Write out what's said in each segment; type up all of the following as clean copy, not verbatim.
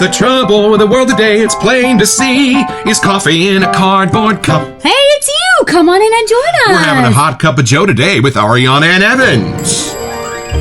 The trouble with the world today, it's plain to see, is coffee in a cardboard cup. Hey, it's you! Come on in and join us! We're having a hot cup of joe today with Ariana and Evans.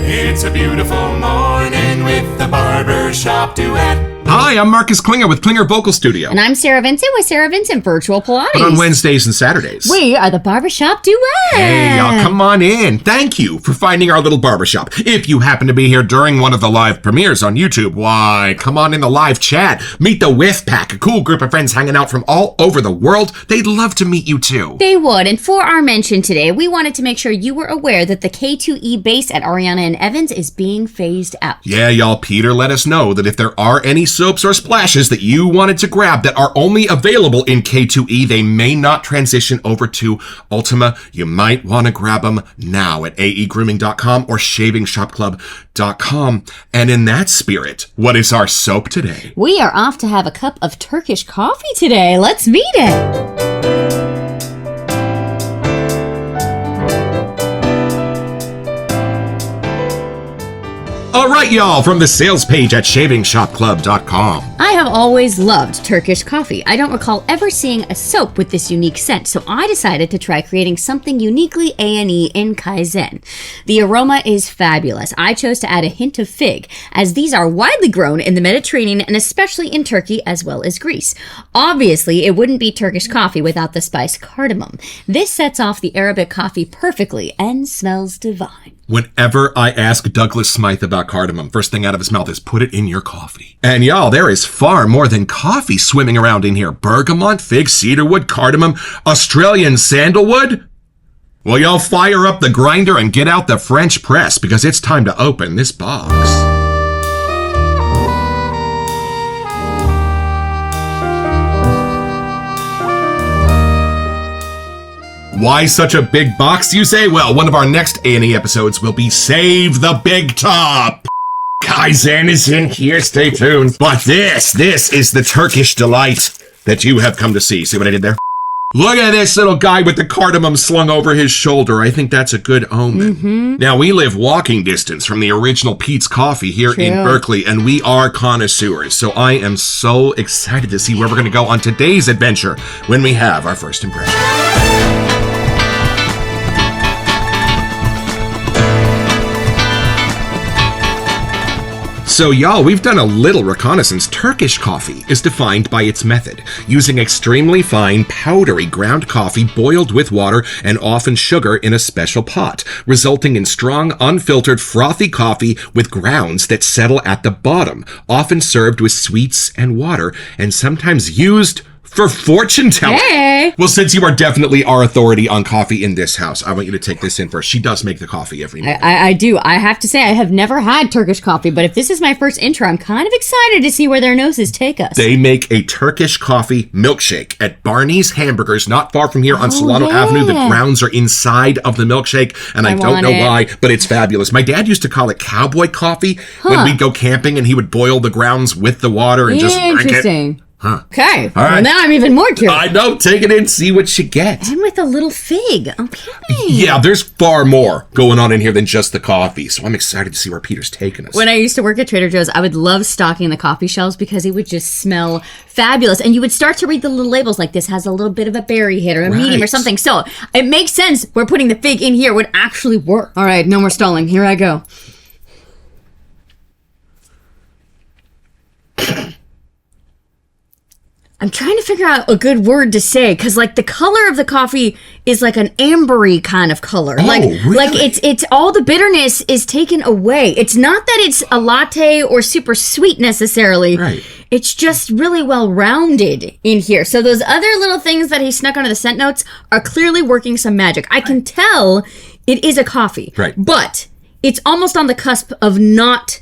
It's a beautiful morning with the Barbershop Duet. Hi, I'm Marcus Klinger with Klinger Vocal Studio. And I'm Sarah Vincent with Sarah Vincent Virtual Pilates. But on Wednesdays and Saturdays. We are the Barbershop Duet. Hey, y'all, come on in. Thank you for finding our little barbershop. If you happen to be here during one of the live premieres on YouTube, why, come on in the live chat. Meet the Whiff Pack, a cool group of friends hanging out from all over the world. They'd love to meet you too. They would. And for our mention today, we wanted to make sure you were aware that the K2E base at Ariana and Evans is being phased out. Yeah, y'all, Peter let us know that if there are any soaps or splashes that you wanted to grab that are only available in K2E, they may not transition over to Ultima. You might want to grab them now at aegrooming.com or shavingshopclub.com. And in that spirit, what is our soap today? We are off to have a cup of Turkish coffee today. Let's meet it. All right, y'all, from the sales page at shavingshopclub.com. I have always loved Turkish coffee. I don't recall ever seeing a soap with this unique scent, so I decided to try creating something uniquely A&E in Kaizen. The aroma is fabulous. I chose to add a hint of fig, as these are widely grown in the Mediterranean and especially in Turkey as well as Greece. Obviously, it wouldn't be Turkish coffee without the spice cardamom. This sets off the Arabic coffee perfectly and smells divine. Whenever I ask Douglas Smythe about cardamom, first thing out of his mouth is put it in your coffee. And y'all, there is far more than coffee swimming around in here. Bergamot, fig, cedarwood, cardamom, Australian sandalwood. Well, y'all fire up the grinder and get out the French press because it's time to open this box. Why such a big box, you say? Well, one of our next A&E episodes will be Save the Big Top. Kaizen is in here, stay tuned. But this is the Turkish delight that you have come to see. See what I did there? Look at this little guy with the cardamom slung over his shoulder. I think that's a good omen. Mm-hmm. Now, we live walking distance from the original Pete's Coffee here in Berkeley, and we are connoisseurs. So I am so excited to see where we're going to go on today's adventure when we have our first impression. So y'all, we've done a little reconnaissance. Turkish coffee is defined by its method, using extremely fine, powdery ground coffee boiled with water and often sugar in a special pot, resulting in strong, unfiltered, frothy coffee with grounds that settle at the bottom, often served with sweets and water, and sometimes used for fortune telling. Hey! Well, since you are definitely our authority on coffee in this house, I want you to take this in first. She does make the coffee every morning. I do. I have to say, I have never had Turkish coffee, but if this is my first intro, I'm kind of excited to see where their noses take us. They make a Turkish coffee milkshake at Barney's Hamburgers, not far from here on Solano Avenue. The grounds are inside of the milkshake, and I don't know why, but it's fabulous. My dad used to call it cowboy coffee when we'd go camping, and he would boil the grounds with the water and just drink it. Interesting. Huh. Okay. All right. Well, now I'm even more curious. I know. Take it in, see what you get. And with a little fig. Okay. Yeah, there's far more going on in here than just the coffee, so I'm excited to see where Peter's taking us. When I used to work at Trader Joe's, I would love stocking the coffee shelves because it would just smell fabulous. And you would start to read the little labels like this has a little bit of a berry hit or a medium or something. So it makes sense where putting the fig in here would actually work. All right, no more stalling. Here I go. I'm trying to figure out a good word to say because, like, the color of the coffee is like an ambery kind of color. Oh, like it's all the bitterness is taken away. It's not that it's a latte or super sweet necessarily. Right. It's just really well rounded in here. So those other little things that he snuck under the scent notes are clearly working some magic. I can tell it is a coffee. Right. But it's almost on the cusp of not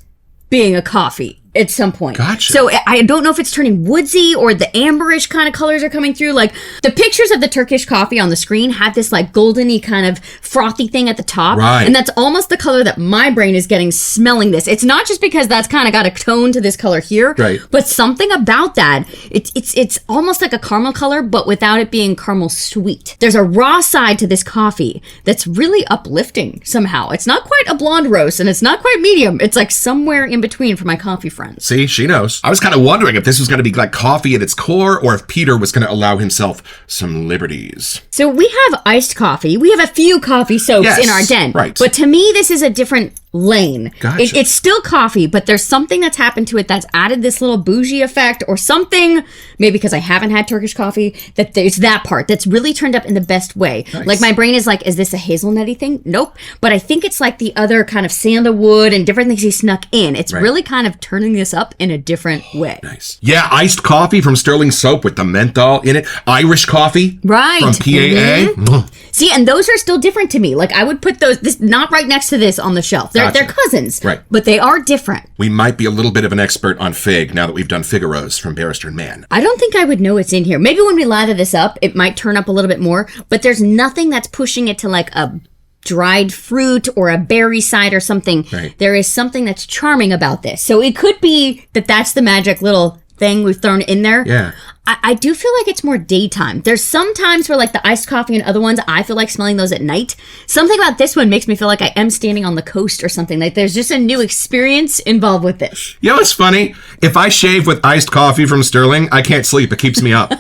being a coffee at some point. Gotcha. So I don't know if it's turning woodsy or the amberish kind of colors are coming through. Like the pictures of the Turkish coffee on the screen have this like goldeny kind of frothy thing at the top. Right. And that's almost the color that my brain is getting smelling this. It's not just because that's kind of got a tone to this color here. Right. But something about that, it's almost like a caramel color, but without it being caramel sweet. There's a raw side to this coffee that's really uplifting somehow. It's not quite a blonde roast and it's not quite medium. It's like somewhere in between for my coffee friend. friends. See, she knows. I was kind of wondering if this was going to be like coffee at its core or if Peter was going to allow himself some liberties. So we have iced coffee. We have a few coffee soaps in our den. Right. But to me, this is a different lane. Gotcha. It's still coffee, but there's something that's happened to it that's added this little bougie effect or something, maybe because I haven't had Turkish coffee, that there's that part that's really turned up in the best way. Nice. Like my brain is like, is this a hazelnutty thing? Nope. But I think it's like the other kind of sandalwood and different things he snuck in. It's really kind of turning this up in a different way. Nice. Yeah, iced coffee from Sterling Soap with the menthol in it. Irish coffee. Right. From PAA. Mm-hmm. See, and those are still different to me. Like I would put this not right next to this on the shelf. They're cousins. Right. But they are different. We might be a little bit of an expert on fig now that we've done Figaro's from Barrister and Mann. I don't think I would know it's in here. Maybe when we lather this up, it might turn up a little bit more, but there's nothing that's pushing it to like a dried fruit or a berry side or something. Right. There is something that's charming about this. So it could be that that's the magic little thing we've thrown in there. Yeah. I do feel like it's more daytime. There's some times where like the iced coffee and other ones, I feel like smelling those at night. Something about this one makes me feel like I am standing on the coast or something. Like there's just a new experience involved with this. You know what's funny? If I shave with iced coffee from Sterling, I can't sleep. It keeps me up.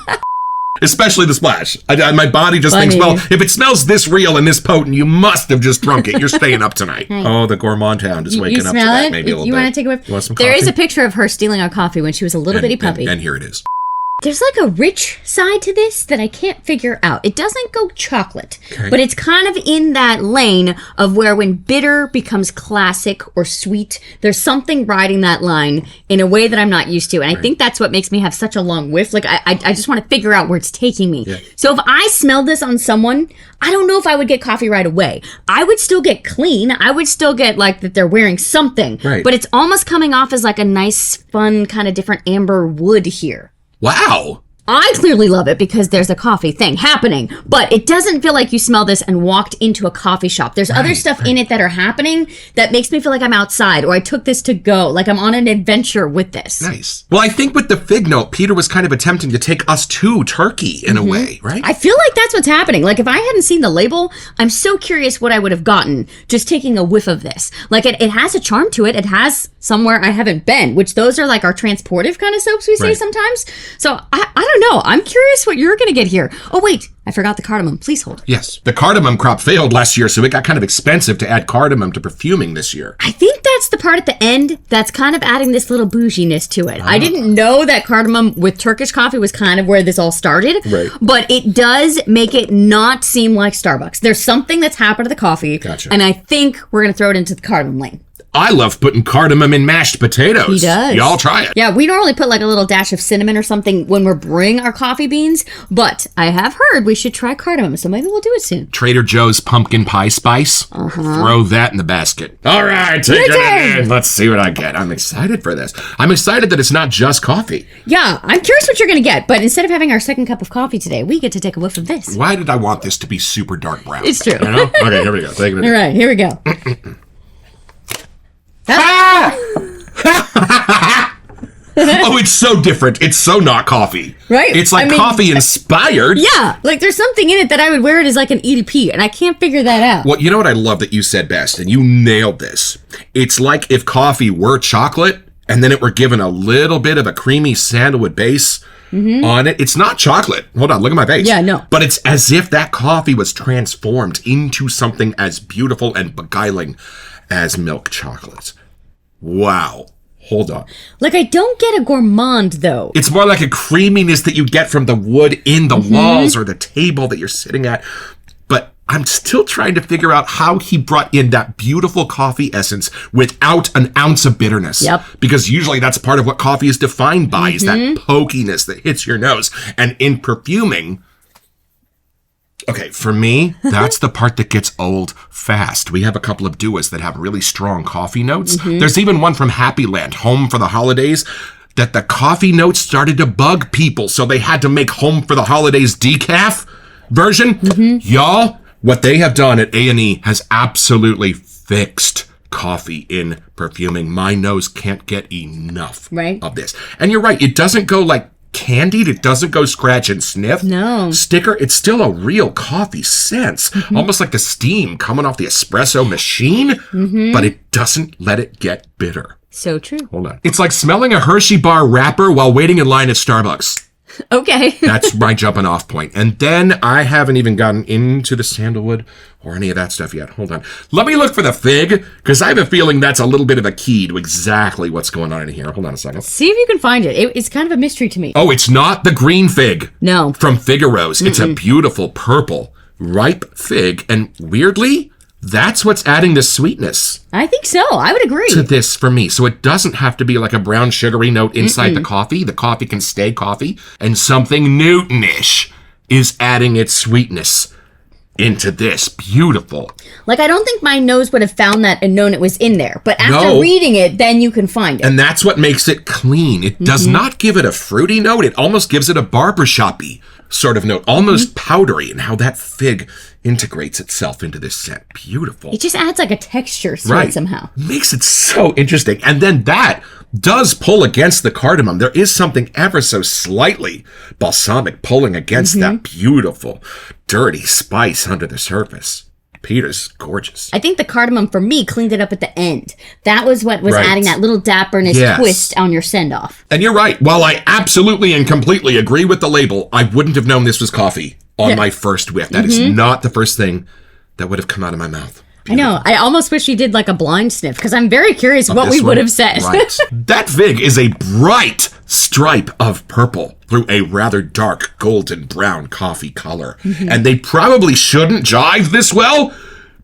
Especially the splash. My body just thinks, well, if it smells this real and this potent, you must have just drunk it. You're staying up tonight. Oh, the gourmand hound is waking up to that maybe a little bit. You want to take a whiff? You want some There coffee? is a picture of her stealing our coffee when she was a little bitty puppy. And here it is. There's like a rich side to this that I can't figure out. It doesn't go chocolate, but it's kind of in that lane of where when bitter becomes classic or sweet, there's something riding that line in a way that I'm not used to. And I think that's what makes me have such a long whiff. Like I just want to figure out where it's taking me. Yeah. So if I smelled this on someone, I don't know if I would get coffee right away. I would still get clean. I would still get like that they're wearing something, but it's almost coming off as like a nice, fun, kind of different amber wood here. Wow. I clearly love it because there's a coffee thing happening, but it doesn't feel like you smell this and walked into a coffee shop. There's other stuff in it that are happening that makes me feel like I'm outside or I took this to go, like I'm on an adventure with this. Nice. Well, I think with the fig note, Peter was kind of attempting to take us to Turkey in a way, right? I feel like that's what's happening. Like if I hadn't seen the label, I'm so curious what I would have gotten just taking a whiff of this. Like it has a charm to it. It has somewhere I haven't been, which those are like our transportive kind of soaps we say sometimes. So I don't know. I'm curious what you're going to get here. Oh, wait. I forgot the cardamom. Please hold. Yes. The cardamom crop failed last year, so it got kind of expensive to add cardamom to perfuming this year. I think that's the part at the end that's kind of adding this little bouginess to it. I didn't know that cardamom with Turkish coffee was kind of where this all started. Right. But it does make it not seem like Starbucks. There's something that's happened to the coffee. Gotcha. And I think we're going to throw it into the cardamom lane. I love putting cardamom in mashed potatoes. He does. Y'all try it. Yeah, we normally put like a little dash of cinnamon or something when we're brewing our coffee beans, but I have heard we should try cardamom, so maybe we'll do it soon. Trader Joe's pumpkin pie spice. Throw that in the basket. All right, take it in. Let's see what I get. I'm excited for this. I'm excited that it's not just coffee. Yeah, I'm curious what you're going to get, but instead of having our second cup of coffee today, we get to take a whiff of this. Why did I want this to be super dark brown? It's true. You know? Okay, here we go. Take it in. All right, here we go. Oh, it's so different. It's so not coffee. Right. It's like coffee inspired. Yeah. Like there's something in it that I would wear it as like an EDP, and I can't figure that out. Well, you know what I love that you said best, and you nailed this. It's like if coffee were chocolate, and then it were given a little bit of a creamy sandalwood base on it. It's not chocolate. Hold on, look at my face. Yeah, no. But it's as if that coffee was transformed into something as beautiful and beguiling as milk chocolate. Wow. Hold on. Like, I don't get a gourmand, though. It's more like a creaminess that you get from the wood in the walls or the table that you're sitting at. But I'm still trying to figure out how he brought in that beautiful coffee essence without an ounce of bitterness. Yep. Because usually that's part of what coffee is defined by, is that pokiness that hits your nose. And in perfuming... Okay, for me, that's the part that gets old fast. We have a couple of duos that have really strong coffee notes. There's even one from Happy Land, Home for the Holidays, that the coffee notes started to bug people, so they had to make Home for the Holidays decaf version. Y'all, what they have done at A&E has absolutely fixed coffee in perfuming. My nose can't get enough of this. And you're right, it doesn't go like candied. It doesn't go scratch and sniff. No. Sticker. It's still a real coffee sense. Almost like the steam coming off the espresso machine, but it doesn't let it get bitter. So true. Hold on. It's like smelling a Hershey bar wrapper while waiting in line at Starbucks. Okay. That's my jumping off point. And then I haven't even gotten into the sandalwood or any of that stuff yet. Hold on. Let me look for the fig, because I have a feeling that's a little bit of a key to exactly what's going on in here. Hold on a second. See if you can find it. It's kind of a mystery to me. Oh, it's not the green fig. No. From Figaro's. It's a beautiful purple, ripe fig. And weirdly, that's what's adding the sweetness I think so. I would agree. to this for me. So it doesn't have to be like a brown sugary note inside the coffee. The coffee can stay coffee. And something Newton-ish is adding its sweetness into this. Beautiful. Like, I don't think my nose would have found that and known it was in there. But after No. reading it, then you can find it. And that's what makes it clean. It does not give it a fruity note. It almost gives it a barbershop-y sort of note. Almost powdery. And how that fig integrates itself into this scent. Beautiful. It just adds like a texture to it somehow. Makes it so interesting. And then that does pull against the cardamom. There is something ever so slightly balsamic pulling against that beautiful, dirty spice under the surface. Peter's gorgeous. I think the cardamom for me cleaned it up at the end. That was what was adding that little dapperness twist on your send-off. And you're right. While I absolutely and completely agree with the label, I wouldn't have known this was coffee on my first whiff. That is not the first thing that would have come out of my mouth. Beautiful. I know. I almost wish you did like a blind sniff because I'm very curious what we would have said. Right. That fig is a bright stripe of purple through a rather dark golden brown coffee color. And they probably shouldn't jive this well,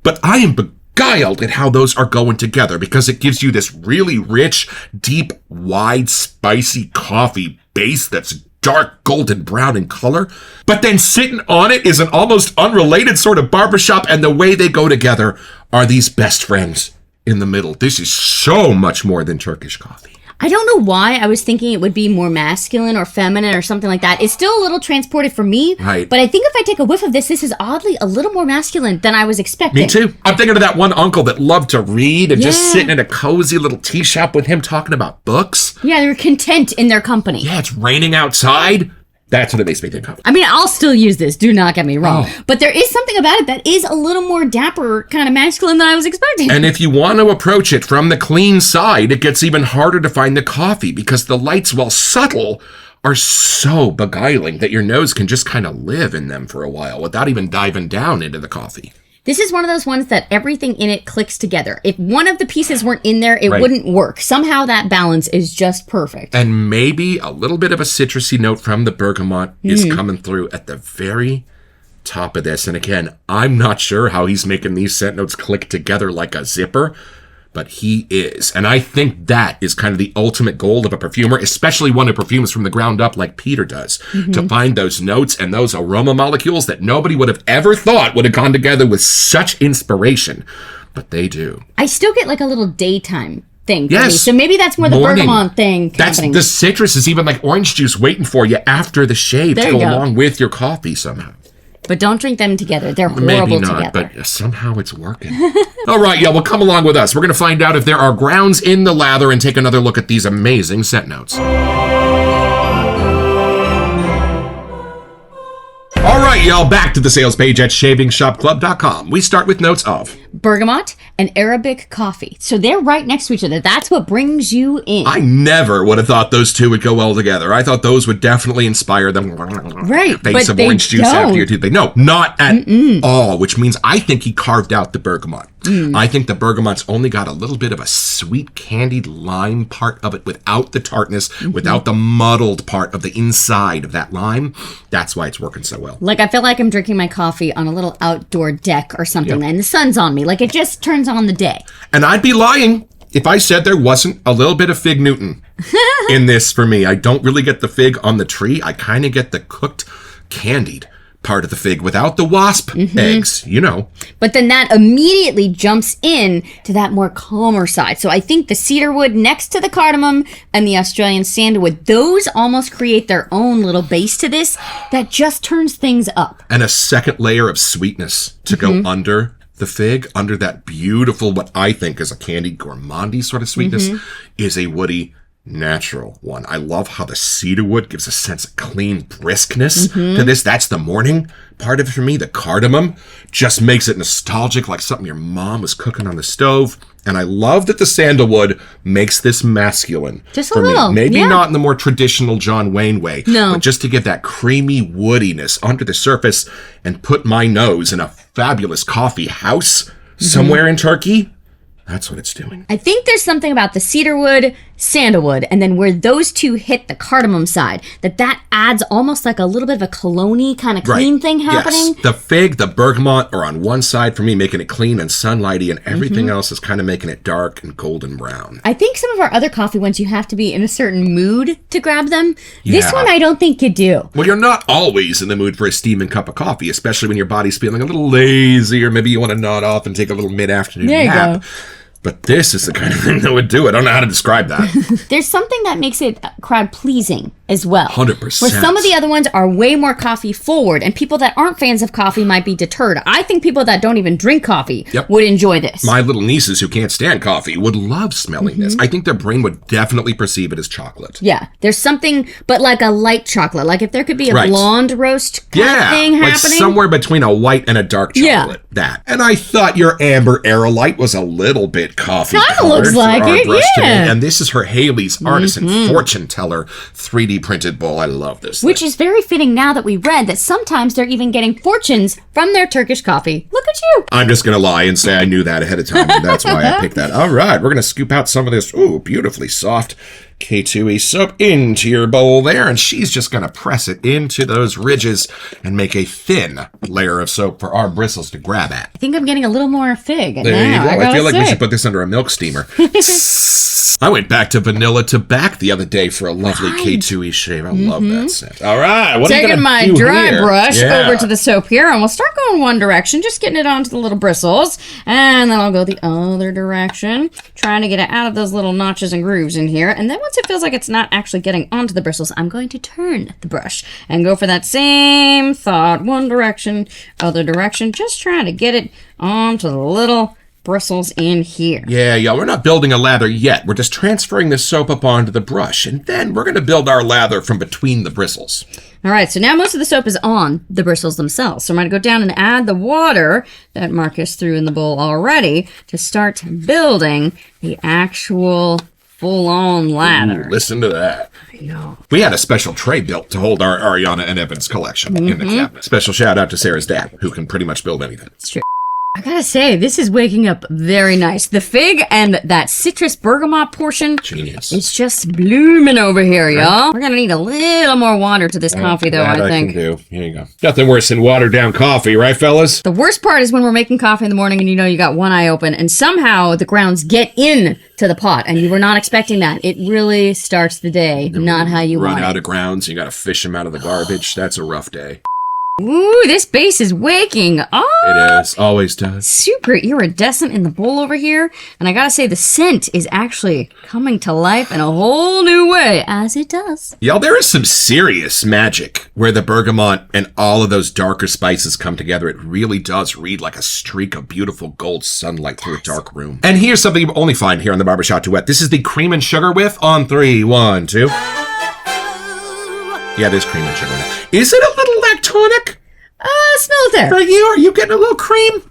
but I am beguiled at how those are going together because it gives you this really rich, deep, wide, spicy coffee base that's dark golden brown in color, but then sitting on it is an almost unrelated sort of barbershop, and the way they go together are these best friends in the middle. This is so much more than Turkish coffee. I don't know why I was thinking it would be more masculine or feminine or something like that. It's still a little transported for me. Right. But I think if I take a whiff of this, this is oddly a little more masculine than I was expecting. Me too. I'm thinking of that one uncle that loved to read and just sitting in a cozy little tea shop with him talking about books. Yeah, they're content in their company. Yeah, it's raining outside. That's what it makes me think of. I mean, I'll still use this. Do not get me wrong. But there is something about it that is a little more dapper, kind of masculine than I was expecting. And if you want to approach it from the clean side, it gets even harder to find the coffee because the lights, while subtle, are so beguiling that your nose can just kind of live in them for a while without even diving down into the coffee. This is one of those ones that everything in it clicks together. If one of the pieces weren't in there, it wouldn't work. Somehow that balance is just perfect. And maybe a little bit of a citrusy note from the bergamot is coming through at the very top of this. And again, I'm not sure how he's making these scent notes click together like a zipper, but he is. And I think that is kind of the ultimate goal of a perfumer, especially one who perfumes from the ground up like Peter does, to find those notes and those aroma molecules that nobody would have ever thought would have gone together with such inspiration. But they do. I still get like a little daytime thing for me. Yes. So maybe that's more the Morning. bergamot thing That's happening. the citrus is even like orange juice waiting for you after the shave There to you go go. along with your coffee somehow. But don't drink them together. They're Maybe horrible not, together. but somehow it's working. All right, y'all, well, come along with us. We're going to find out if there are grounds in the lather and take another look at these amazing scent notes. All right, y'all, back to the sales page at shavingshopclub.com. We start with notes of Bergamot and Arabic coffee. So they're right next to each other. That's what brings you in. I never would have thought those two would go well together. I thought those would definitely inspire them. Right, Face but of they orange juice don't. after your toothpaste. No, not at all, which means I think he carved out the bergamot. I think the bergamot's only got a little bit of a sweet candied lime part of it without the tartness, without the muddled part of the inside of that lime. That's why it's working so well. Like, I feel like I'm drinking my coffee on a little outdoor deck or something, and the sun's on me. Like, it just turns on the day. And I'd be lying if I said there wasn't a little bit of Fig Newton in this for me. I don't really get the fig on the tree. I kind of get the cooked, candied part of the fig without the wasp eggs, you know. But then that immediately jumps in to that more calmer side. So I think the cedarwood next to the cardamom and the Australian sandalwood, those almost create their own little base to this that just turns things up. And a second layer of sweetness to go under the fig, under that beautiful, what I think is a candied gourmandy sort of sweetness, is a woody natural one. I love how the cedarwood gives a sense of clean briskness to this. That's the morning part of it for me. The cardamom just makes it nostalgic, like something your mom was cooking on the stove. And I love that the sandalwood makes this masculine. Just a for little, me. Maybe yeah. not in the more traditional John Wayne way. No. But just to give that creamy woodiness under the surface and put my nose in a fabulous coffee house somewhere in Turkey. That's what it's doing. I think there's something about the cedarwood, sandalwood, and then where those two hit the cardamom side, that adds almost like a little bit of a cologne-y kind of clean thing happening. Yes. The fig, the bergamot are on one side for me, making it clean and sunlighty, and everything else is kind of making it dark and golden brown. I think some of our other coffee ones, you have to be in a certain mood to grab them. This Yeah. one, I don't think you do. Well, you're not always in the mood for a steaming cup of coffee, especially when your body's feeling a little lazy, or maybe you want to nod off and take a little mid-afternoon There you nap. go. But this is the kind of thing that would do it. I don't know how to describe that. There's something that makes it crowd pleasing as well. 100%. Where some of the other ones are way more coffee forward, and people that aren't fans of coffee might be deterred. I think people that don't even drink coffee would enjoy this. My little nieces who can't stand coffee would love smelling this. I think their brain would definitely perceive it as chocolate. Yeah, there's something, but like a light chocolate. Like if there could be a Right. blonde roast kind of thing like happening. somewhere between a white and a dark chocolate. That. And I thought your Amber Aerolite was a little bit coffee Kinda looks colored like for our it, brush yeah. today. And this is her Haley's Artisan Fortune Teller 3D printed bowl. I love this Which thing. is very fitting now that we read that sometimes they're even getting fortunes from their Turkish coffee. Look at you. I'm just going to lie and say I knew that ahead of time, and that's why I picked that. All right, we're going to scoop out some of this, beautifully soft K2E soap into your bowl there, and she's just going to press it into those ridges and make a thin layer of soap for our bristles to grab at. I think I'm getting a little more fig. There you go. I feel like we should put this under a milk steamer. I went back to vanilla to back the other day for a lovely K2E shave. I love that scent. All right, what are you Taking gonna my do dry here? brush Yeah. over to the soap here, and we'll start going one direction, just getting it onto the little bristles, and then I'll go the other direction, trying to get it out of those little notches and grooves in here, and then once it feels like it's not actually getting onto the bristles, I'm going to turn the brush and go for that same thought, one direction, other direction, just trying to get it onto the little bristles in here. Yeah, y'all, we're not building a lather yet. We're just transferring the soap up onto the brush, and then we're going to build our lather from between the bristles. All right, so now most of the soap is on the bristles themselves. So I'm going to go down and add the water that Marcus threw in the bowl already to start building the actual full-on lather. Ooh, listen to that. I know. We had a special tray built to hold our Ariana and Evan's collection in the cabinet. Special shout out to Sarah's dad, who can pretty much build anything. It's true. I gotta say, this is waking up very nice. The fig and that citrus bergamot portion, Genius. it's just blooming over here, y'all. We're gonna need a little more water to this coffee, though, That I think. can do. Here you go. Nothing worse than watered down coffee, right, fellas? The worst part is when we're making coffee in the morning and you know you got one eye open and somehow the grounds get in to the pot and you were not expecting that. It really starts the day not how you Run want out it. of grounds, you got to fish them out of the garbage. That's a rough day. Ooh, this base is waking up. It is. Always does. Super iridescent in the bowl over here. And I gotta say, the scent is actually coming to life in a whole new way, as it does. Y'all, there is some serious magic where the bergamot and all of those darker spices come together. It really does read like a streak of beautiful gold sunlight through a dark room. And here's something you only find here on the Barbershop Duet. This is the cream and sugar whiff on 3, 1, 2. Yeah, there's cream and sugar in it. Is it a little lactonic Smell it there. for you? Are you getting a little cream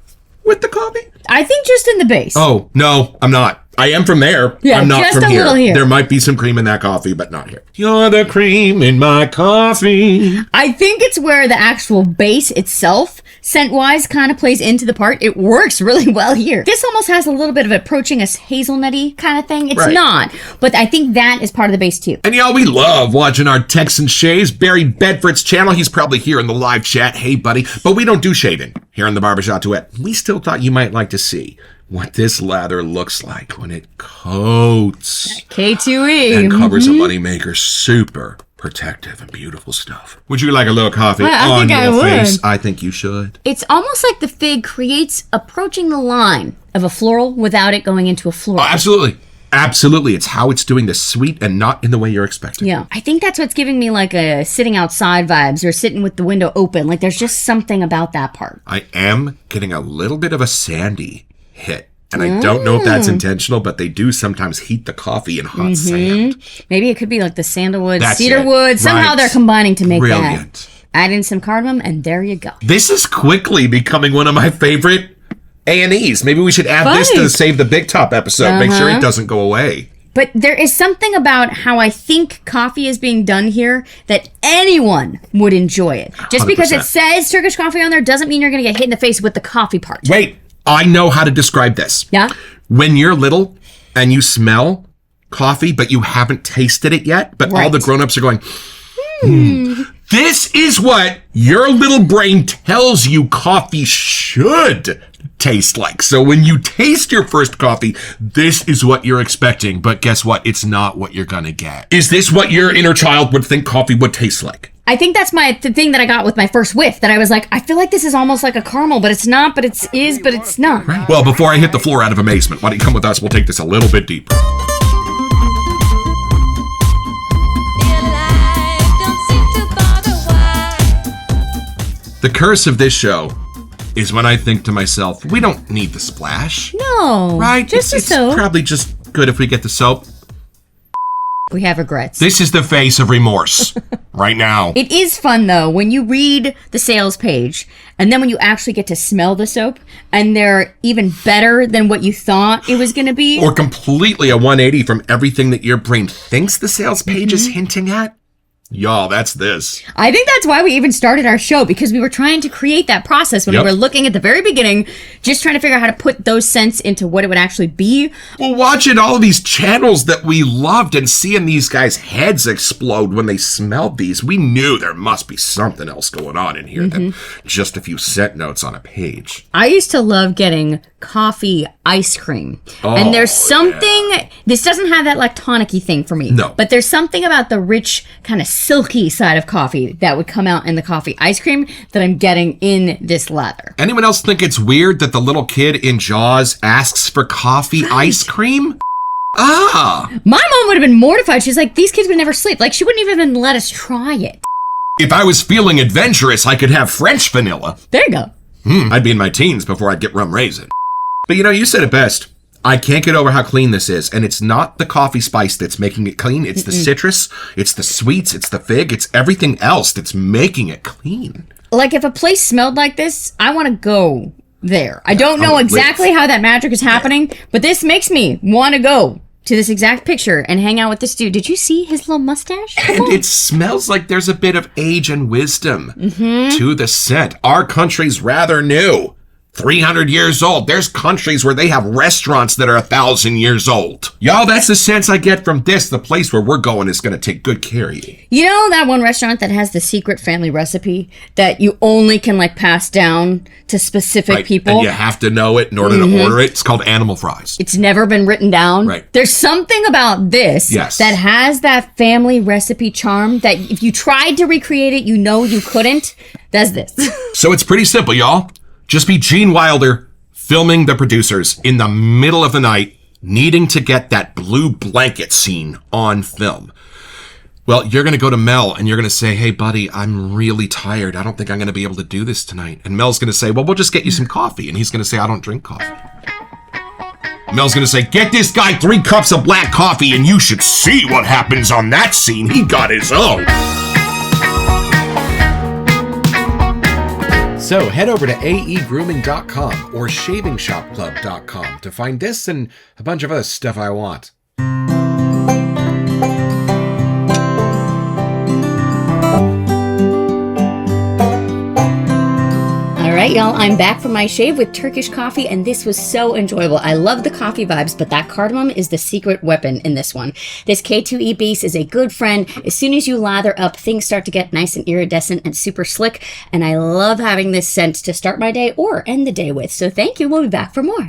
with the coffee? I think just in the base. Oh, no, I'm not. I am from there. Yeah, I'm not just from a here. little here. There might be some cream in that coffee, but not here. You're the cream in my coffee. I think it's where the actual base itself, scent-wise, kind of plays into the part. It works really well here. This almost has a little bit of approaching a hazelnutty kind of thing. It's Right. not, but I think that is part of the base too. And y'all, we love watching our Texan shaves. Barry Bedford's channel. He's probably here in the live chat. Hey, buddy. But we don't do shaving here on the Barbershop Duet. We still thought you might like to see what this lather looks like when it coats K2E. and covers a moneymaker. Super protective and beautiful stuff. Would you like a little coffee I on think I your would. face? I think you should. It's almost like the fig creates approaching the line of a floral without it going into a floral. Oh, absolutely. Absolutely. It's how it's doing the sweet and not in the way you're expecting. Yeah, I think that's what's giving me like a sitting outside vibes or sitting with the window open. Like there's just something about that part. I am getting a little bit of a sandy hit And I don't know if that's intentional, but they do sometimes heat the coffee in hot sand. Maybe it could be like the sandalwood, That's cedarwood. Somehow Right. they're combining to make Brilliant. that. Add in some cardamom, and there you go. This is quickly becoming one of my favorite A&Es. Maybe we should add this to the Save the Big Top episode. Make sure it doesn't go away. But there is something about how I think coffee is being done here that anyone would enjoy it. Just because it 100%. says Turkish coffee on there doesn't mean you're going to get hit in the face with the coffee part. Wait, I know how to describe this. Yeah? When you're little and you smell coffee, but you haven't tasted it yet, but all Right. the grown-ups are going, this is what your little brain tells you coffee should taste like. So when you taste your first coffee, this is what you're expecting. But guess what? It's not what you're going to get. Is this what your inner child would think coffee would taste like? I think that's the thing that I got with my first whiff, that I was like, I feel like this is almost like a caramel, but it's not, but it is, but it's not. Well, before I hit the floor out of amazement, why don't you come with us? We'll take this a little bit deeper. The curse of this show is when I think to myself, we don't need the splash. No. Right? Just it's the soap. probably just good if we get the soap. We have regrets. This is the face of remorse right now. It is fun, though, when you read the sales page, and then when you actually get to smell the soap, and they're even better than what you thought it was going to be. Or completely a 180 from everything that your brain thinks the sales page is hinting at. Y'all, that's this. I think that's why we even started our show, because we were trying to create that process when we were looking at the very beginning, just trying to figure out how to put those scents into what it would actually be. Well, watching all of these channels that we loved and seeing these guys' heads explode when they smelled these, we knew there must be something else going on in here than just a few scent notes on a page. I used to love getting coffee ice cream. And there's something, this doesn't have that like tonic-y thing for me. No. But there's something about the rich, kind of silky side of coffee that would come out in the coffee ice cream that I'm getting in this lather. Anyone else think it's weird that the little kid in Jaws asks for coffee ice cream? Ah! My mom would have been mortified. She's like, these kids would never sleep. Like, she wouldn't even let us try it. If I was feeling adventurous, I could have French vanilla. There you go. I'd be in my teens before I'd get rum raisin. But you know, you said it best. I can't get over how clean this is. And it's not the coffee spice that's making it clean. It's the citrus, it's the sweets, it's the fig, it's everything else that's making it clean. Like, if a place smelled like this, I want to go there. I don't know exactly how that magic is happening, but this makes me want to go to this exact picture and hang out with this dude. Did you see his little mustache? And it smells like there's a bit of age and wisdom to the scent. Our country's rather new. 300 years old. There's countries where they have restaurants that are 1,000 years old. Y'all, that's the sense I get from this. The place where we're going is going to take good care of you. You know that one restaurant that has the secret family recipe that you only can like pass down to specific people? And you have to know it in order to order it. It's called Animal Fries. It's never been written down. Right. There's something about this that has that family recipe charm that if you tried to recreate it, you know you couldn't. That's this. So it's pretty simple, y'all. Just be Gene Wilder filming the producers in the middle of the night, needing to get that blue blanket scene on film. Well, you're going to go to Mel and you're going to say, hey, buddy, I'm really tired. I don't think I'm going to be able to do this tonight. And Mel's going to say, well, we'll just get you some coffee. And he's going to say, I don't drink coffee. Mel's going to say, get this guy 3 cups of black coffee and you should see what happens on that scene. He got his own. So head over to aegrooming.com or shavingshopclub.com to find this and a bunch of other stuff I want. All right, y'all, I'm back from my shave with Turkish coffee, and this was so enjoyable. I love the coffee vibes, but that cardamom is the secret weapon in this one. This K2E base is a good friend. As soon as you lather up, things start to get nice and iridescent and super slick, and I love having this scent to start my day or end the day with. So thank you. We'll be back for more.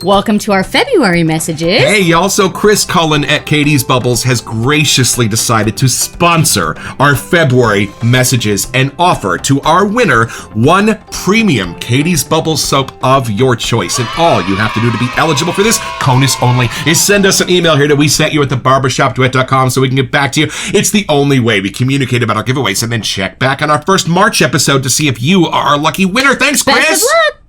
Welcome to our February messages. Hey, y'all. So Chris Cullen at Katie's Bubbles has graciously decided to sponsor our February messages and offer to our winner one premium Katie's Bubbles soap of your choice. And all you have to do to be eligible for this, bonus only, is send us an email here that we sent you at the barbershopduet.com so we can get back to you. It's the only way we communicate about our giveaways, and then check back on our first March episode to see if you are our lucky winner. Thanks, Chris. Best of luck.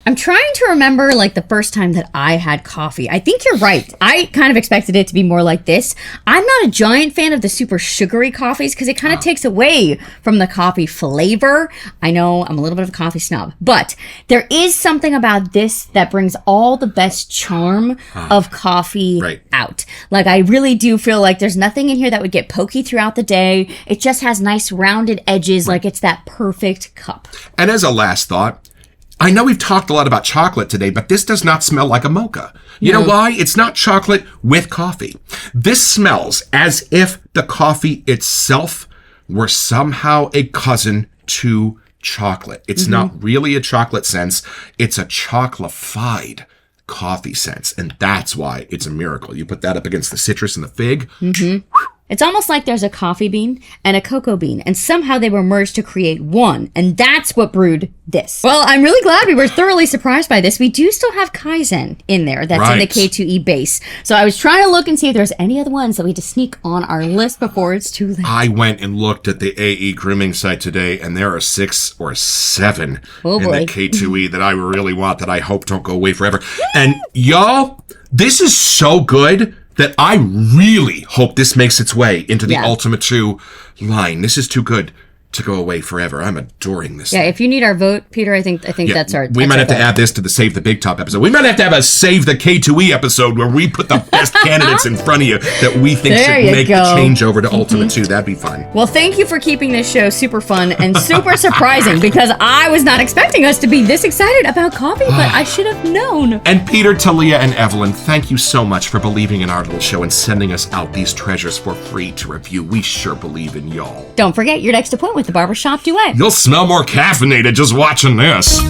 I'm trying to remember, like, the first time that I had coffee. I think you're right. I kind of expected it to be more like this. I'm not a giant fan of the super sugary coffees because it kind of takes away from the coffee flavor. I know I'm a little bit of a coffee snob, but there is something about this that brings all the best charm of coffee out. Like, I really do feel like there's nothing in here that would get pokey throughout the day. It just has nice rounded edges, like it's that perfect cup. And as a last thought, I know we've talked a lot about chocolate today, but this does not smell like a mocha. You know why? It's not chocolate with coffee. This smells as if the coffee itself were somehow a cousin to chocolate. It's not really a chocolate sense. It's a chocolified coffee sense. And that's why it's a miracle. You put that up against the citrus and the fig. It's almost like there's a coffee bean and a cocoa bean, and somehow they were merged to create one, and that's what brewed this. Well, I'm really glad we were thoroughly surprised by this. We do still have Kaizen in there. That's in the K2E base. So I was trying to look and see if there's any other ones that we had to sneak on our list before it's too late. I went and looked at the AE grooming site today, and there are 6 or 7 in the K2E that I really want that I hope don't go away forever. And y'all, this is so good that I really hope this makes its way into the Ultimate 2 line. This is too good to go away forever. I'm adoring this. Yeah, if you need our vote, Peter, I think that's our. We might have to add this to the Save the Big Top episode. We might have to have a Save the K2E episode where we put the best candidates in front of you that we think should make the change over to Ultimate 2. That'd be fun. Well, thank you for keeping this show super fun and super surprising because I was not expecting us to be this excited about coffee, but I should have known. And Peter, Talia, and Evelyn, thank you so much for believing in our little show and sending us out these treasures for free to review. We sure believe in y'all. Don't forget your next appointment with the Barbershop Duet. You'll smell more caffeinated just watching this.